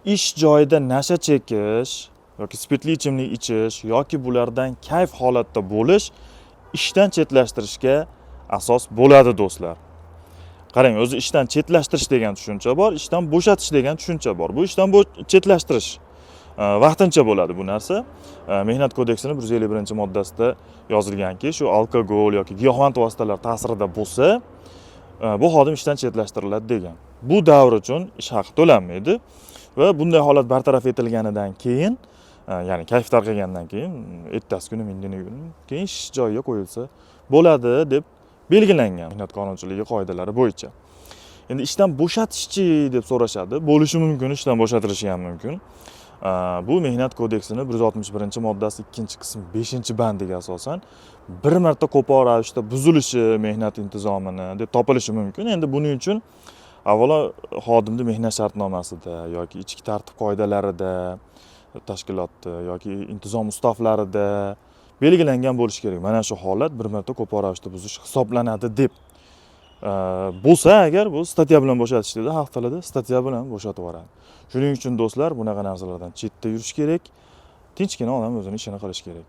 ish joyida nasha chekish yoki spirtli ichimlik ichish yoki bulardan kayf holatda bo'lish ishdan chetlashtirishga asos bo'ladi do'stlar. Qarang, o'zi ishdan chetlashtirish degan tushuncha bor, ishdan bo'shatish degan tushuncha bor. Bu ishdan chetlashtirish vaqtincha bo'ladi bu narsa. Mehnat kodeksining 151-moddasida yozilganki, shu alkogol yoki giyohvand vositalar ta'sirida bo'lsa, bu xodim ishdan chetlashtiriladi degan. Bu davr uchun ish haqi to'lanmaydi va bunday holat bartaraf etilganidan keyin, ya'ni kayf tarqagandan keyin, ertasi kuni, indini kuni keyin ish joyiga qo'yilsa bo'ladi deb belgilangan mehnat qonunchiligi qoidalari bo'yicha. Endi ishdan bo'shatishchi deb so'rashadi. Bo'lishi mumkin, ishdan bo'shatilishi ham mumkin. Bu mehnat kodeksining 161-moddasi 2-qism 5-bandiga asosan bir marta qo'pol ravishda buzilishi mehnat intizomini deb topilishi mumkin. Endi buning uchun avvalo xodimning mehnat shartnomasida yoki ichki tartib qoidalarida, tashkilotda yoki intizom ustavlarida belgilangan bo'lishi kerak. Mana shu holat bir marta qo'pol ravishda buzish hisoblanadi deb bo'lsa agar, bu statya bilan bo'shatish dedi, xalq tilida statya bilan bo'shatib yuboradi. Shuning uchun do'stlar, bunaqa narsalardan chetda yurish kerak. Tinchgina odam o'zini ishini qilish kerak.